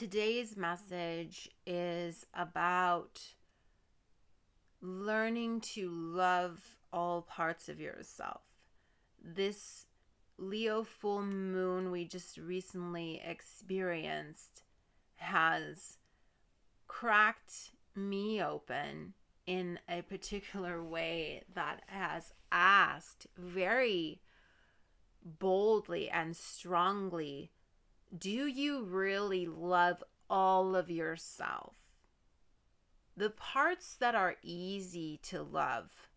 Today's message is about learning to love all parts of yourself. This Leo full moon we just recently experienced has cracked me open in a particular way that has asked very boldly and strongly, do you really love all of yourself? The parts that are easy to love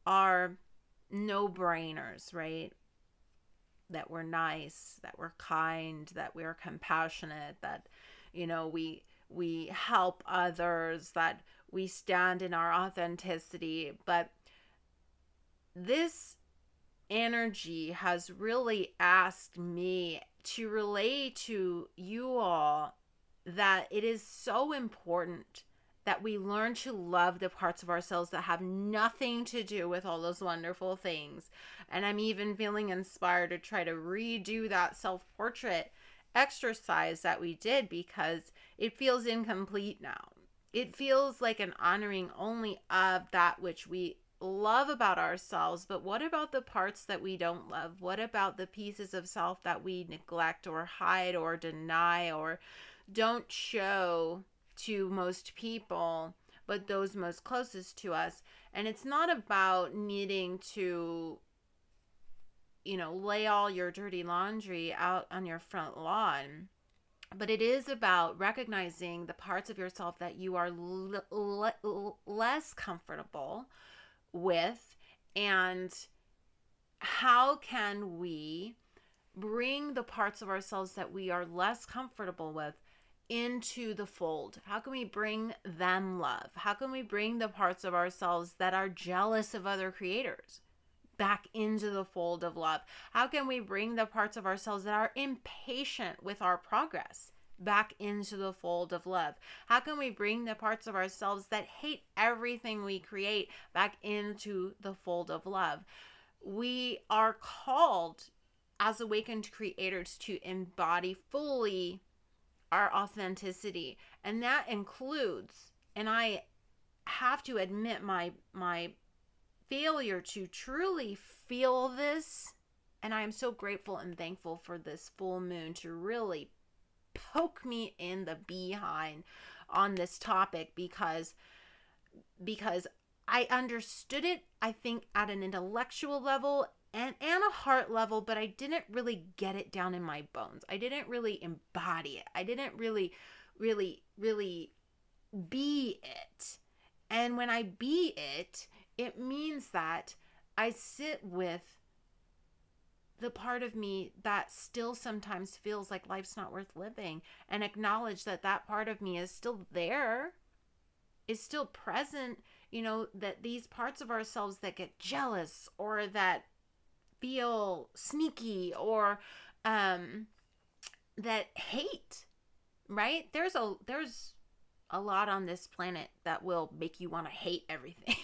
are no-brainers, right? That we're nice, that we're kind, that we're compassionate, that we help others, that we stand in our authenticity. But this energy has really asked me to relay to you all that it is so important that we learn to love the parts of ourselves that have nothing to do with all those wonderful things. And I'm even feeling inspired to try to redo that self-portrait exercise that we did, because it feels incomplete now. It feels like an honoring only of that which we love about ourselves, but what about the parts that we don't love? What about the pieces of self that we neglect or hide or deny or don't show to most people, but those most closest to us? And it's not about needing to, lay all your dirty laundry out on your front lawn, but it is about recognizing the parts of yourself that you are less comfortable with, and how can we bring the parts of ourselves that we are less comfortable with into the fold? How can we bring them love? How can we bring the parts of ourselves that are jealous of other creators back into the fold of love? How can we bring the parts of ourselves that are impatient with our progress back into the fold of love? How can we bring the parts of ourselves that hate everything we create back into the fold of love? We are called as awakened creators to embody fully our authenticity, and that includes, and I have to admit my failure to truly feel this, and I am so grateful and thankful for this full moon to really poke me in the behind on this topic, because I understood it, I think, at an intellectual level and a heart level, but I didn't really get it down in my bones. I didn't really embody it. I didn't really be it. And when I be it, it means that I sit with the part of me that still sometimes feels like life's not worth living, and acknowledge that that part of me is still there, is still present. That these parts of ourselves that get jealous or that feel sneaky or that hate, right? There's a lot on this planet that will make you want to hate everything.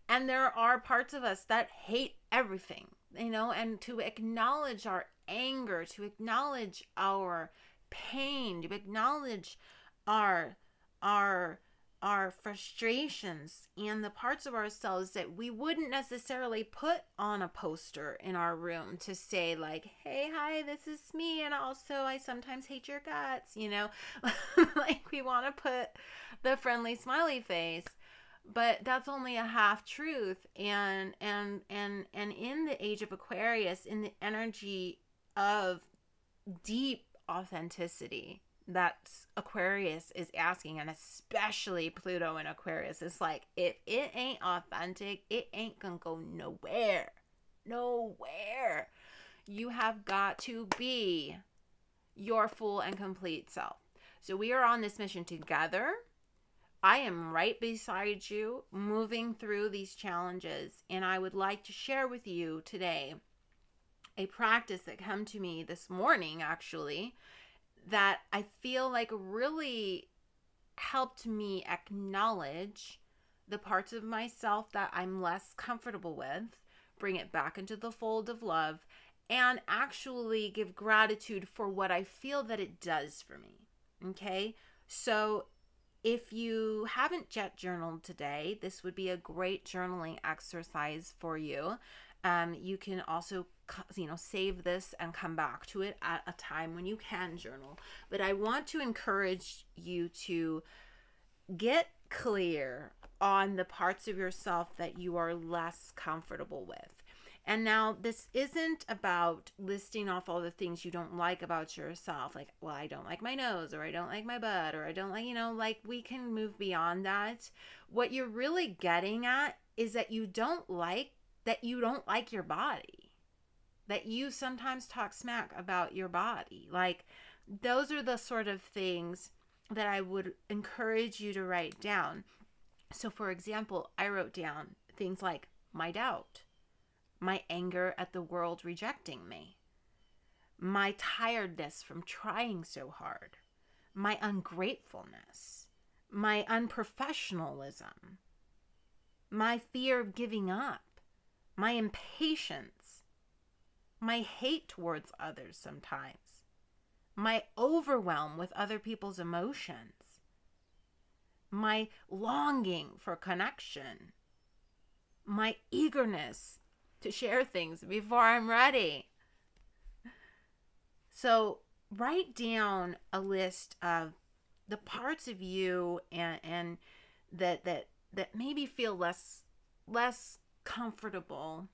And there are parts of us that hate everything, and to acknowledge our anger, to acknowledge our pain, to acknowledge our frustrations and the parts of ourselves that we wouldn't necessarily put on a poster in our room to say, like, hey, hi, this is me, and also I sometimes hate your guts, like we want to put the friendly smiley face, but that's only a half truth. And in the age of Aquarius, in the energy of deep authenticity that Aquarius is asking, and especially Pluto in Aquarius, it's like, if it ain't authentic, it ain't gonna go nowhere. You have got to be your full and complete self. So we are on this mission together. I am right beside you, moving through these challenges, and I would like to share with you today a practice that came to me this morning, actually, that I feel like really helped me acknowledge the parts of myself that I'm less comfortable with, bring it back into the fold of love, and actually give gratitude for what I feel that it does for me. Okay? So if you haven't yet journaled today, this would be a great journaling exercise for you. You can also, save this and come back to it at a time when you can journal. But I want to encourage you to get clear on the parts of yourself that you are less comfortable with. And now, this isn't about listing off all the things you don't like about yourself. Like, well, I don't like my nose, or I don't like my butt, or I don't like, like, we can move beyond that. What you're really getting at is that you don't like your body, that you sometimes talk smack about your body. Like, those are the sort of things that I would encourage you to write down. So, for example, I wrote down things like my doubt, my anger at the world rejecting me, my tiredness from trying so hard, my ungratefulness, my unprofessionalism, my fear of giving up, my impatience, my hate towards others sometimes, my overwhelm with other people's emotions, my longing for connection, my eagerness to share things before I'm ready. So write down a list of the parts of you and that maybe feel less comfortable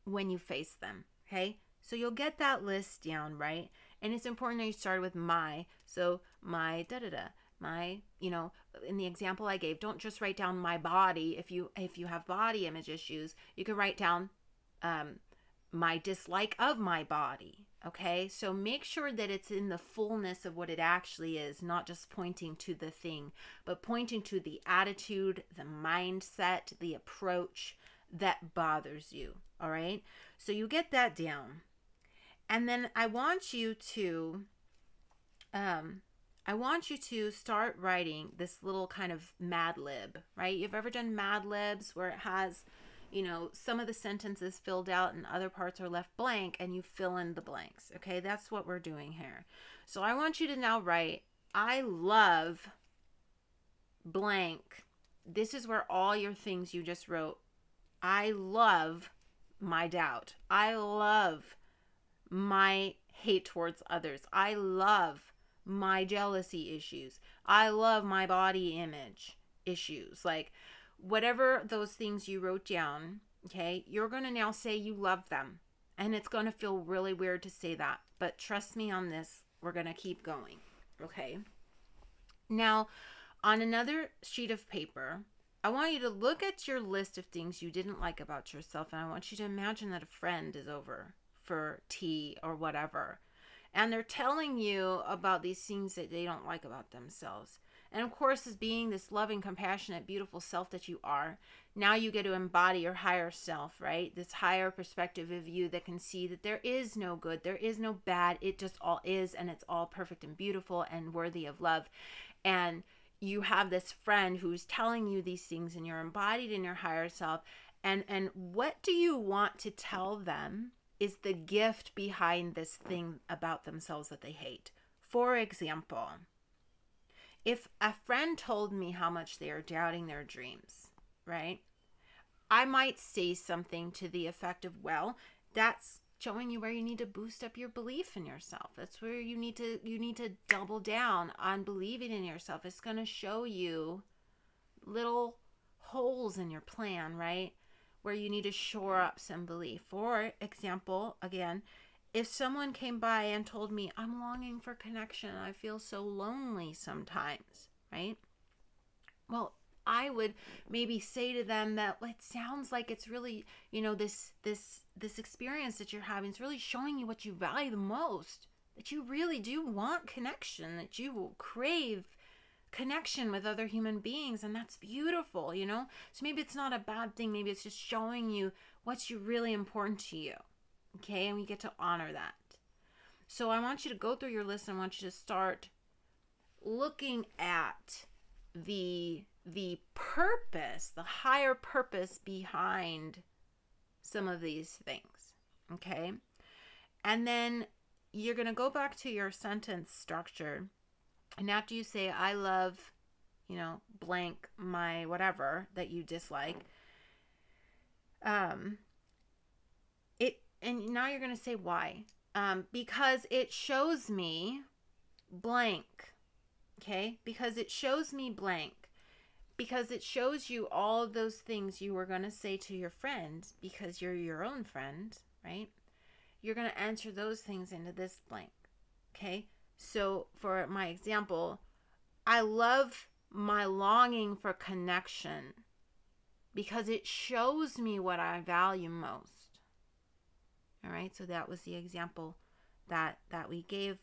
when you face them. Okay, so you'll get that list down, right? And it's important that you start with my. So my my, in the example I gave, don't just write down my body. If you have body image issues, you can write down my dislike of my body. Okay, so make sure that it's in the fullness of what it actually is, not just pointing to the thing, but pointing to the attitude, the mindset, the approach that bothers you. All right, so you get that down. And then I want you to start writing this little kind of Mad Lib, right? You've ever done Mad Libs where it has, some of the sentences filled out and other parts are left blank and you fill in the blanks. Okay, that's what we're doing here. So I want you to now write, I love blank. This is where all your things you just wrote. I love my doubt. I love my hate towards others. I love my jealousy issues. I love my body image issues. Like, whatever those things you wrote down, okay, you're going to now say you love them. And it's going to feel really weird to say that. But trust me on this, we're going to keep going. Okay. Now, on another sheet of paper, I want you to look at your list of things you didn't like about yourself. And I want you to imagine that a friend is over for tea or whatever. And they're telling you about these things that they don't like about themselves. And of course, as being this loving, compassionate, beautiful self that you are, now you get to embody your higher self, right? This higher perspective of you that can see that there is no good, there is no bad, it just all is, and it's all perfect and beautiful and worthy of love. And you have this friend who's telling you these things, and you're embodied in your higher self. And what do you want to tell them is the gift behind this thing about themselves that they hate. For example, if a friend told me how much they are doubting their dreams, right? I might say something to the effect of, well, that's showing you where you need to boost up your belief in yourself. That's where you need to double down on believing in yourself. It's going to show you little holes in your plan, right? Where you need to shore up some belief. For example, again, if someone came by and told me, I'm longing for connection, I feel so lonely sometimes, right? Well, I would maybe say to them that it sounds like it's really, this experience that you're having is really showing you what you value the most, that you really do want connection, that you will crave connection with other human beings, and that's beautiful, So maybe it's not a bad thing. Maybe it's just showing you what's really important to you. Okay, and we get to honor that. So I want you to go through your list, and I want you to start looking at the purpose, the higher purpose behind some of these things. Okay, And then you're going to go back to your sentence structure. And after you say, I love, blank my whatever that you dislike, and now you're going to say why. Because it shows me blank. Okay? Because it shows me blank. Because it shows you all of those things you were going to say to your friend because you're your own friend, right? You're going to answer those things into this blank. Okay? So for my example, I love my longing for connection because it shows me what I value most. All right? So that was the example that we gave.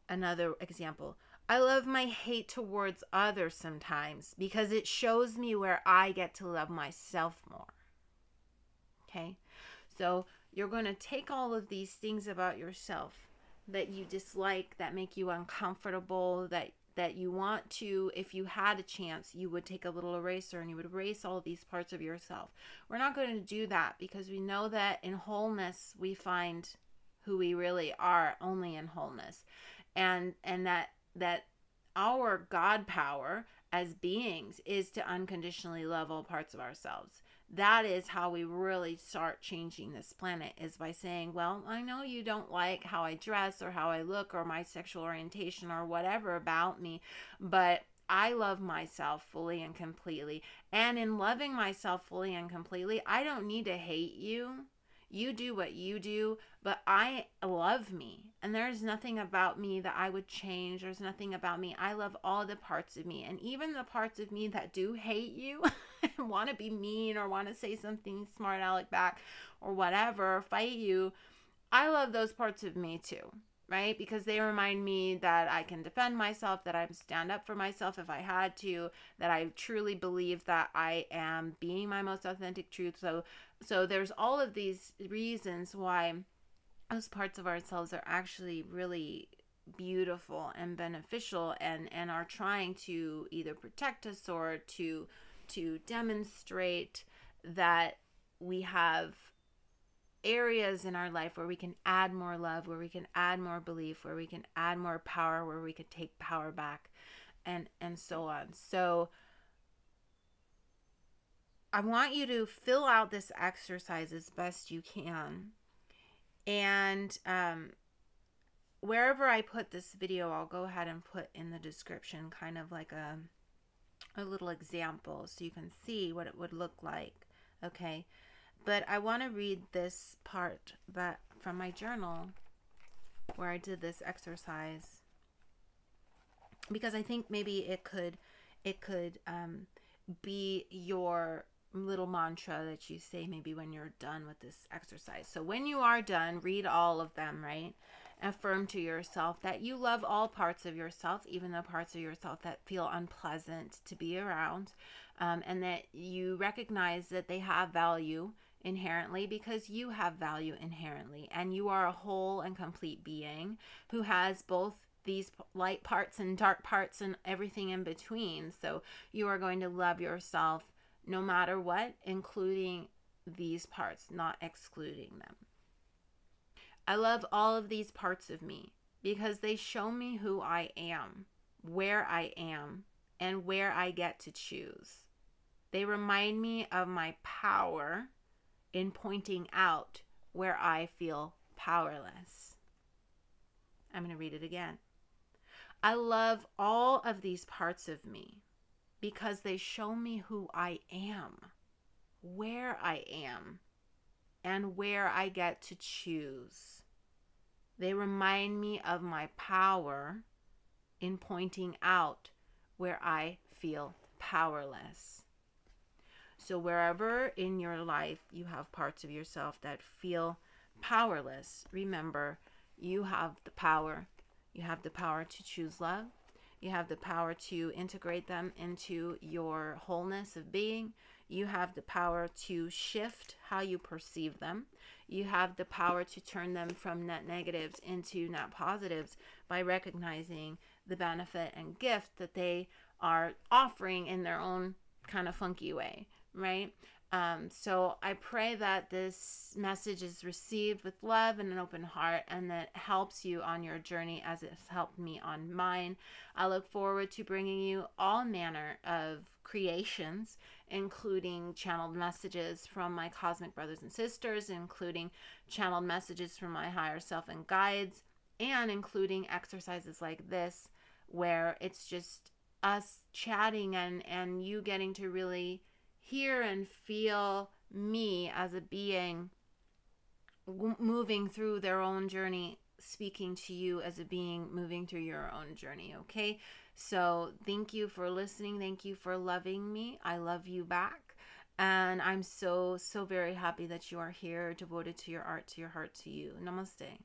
Another example. I love my hate towards others sometimes because it shows me where I get to love myself more. Okay? So you're going to take all of these things about yourself that you dislike, that make you uncomfortable, that you want to, if you had a chance, you would take a little eraser and you would erase all these parts of yourself. We're not going to do that because we know that in wholeness we find who we really are only in wholeness. And that our God power as beings is to unconditionally love all parts of ourselves. That is how we really start changing this planet, is by saying, well, I know you don't like how I dress or how I look or my sexual orientation or whatever about me, but I love myself fully and completely. And in loving myself fully and completely, I don't need to hate you. You do what you do, but I love me. And there's nothing about me that I would change. There's nothing about me. I love all the parts of me. And even the parts of me that do hate you and want to be mean or want to say something smart aleck back or whatever, or fight you, I love those parts of me too. Right? Because they remind me that I can defend myself, that I stand up for myself if I had to, that I truly believe that I am being my most authentic truth. So there's all of these reasons why those parts of ourselves are actually really beautiful and beneficial and are trying to either protect us or to demonstrate that we have areas in our life where we can add more love, where we can add more belief, where we can add more power, where we could take power back, and so on. So I want you to fill out this exercise as best you can. And wherever I put this video, I'll go ahead and put in the description kind of like a little example so you can see what it would look like. Okay. But I want to read this part that from my journal where I did this exercise, because I think maybe it could be your little mantra that you say maybe when you're done with this exercise. So when you are done, read all of them, right? Affirm to yourself that you love all parts of yourself, even the parts of yourself that feel unpleasant to be around, and that you recognize that they have value inherently because you have value inherently, and you are a whole and complete being who has both these light parts and dark parts and everything in between. So you are going to love yourself no matter what, including these parts, not excluding them. I love all of these parts of me because they show me who I am, where I am, and where I get to choose. They remind me of my power in pointing out where I feel powerless. I'm going to read it again. I love all of these parts of me because they show me who I am, where I am, and where I get to choose. They remind me of my power in pointing out where I feel powerless. So wherever in your life you have parts of yourself that feel powerless, remember, you have the power. You have the power to choose love. You have the power to integrate them into your wholeness of being. You have the power to shift how you perceive them. You have the power to turn them from net negatives into net positives by recognizing the benefit and gift that they are offering in their own kind of funky way, right? So I pray that this message is received with love and an open heart, and that helps you on your journey as it's helped me on mine. I look forward to bringing you all manner of creations, including channeled messages from my cosmic brothers and sisters, including channeled messages from my higher self and guides, and including exercises like this, where it's just us chatting and you getting to really hear and feel me as a being moving through their own journey, speaking to you as a being moving through your own journey. Okay, so thank you for listening, thank you for loving me. I love you back, and I'm so very happy that you are here, devoted to your art, to your heart, to you. Namaste.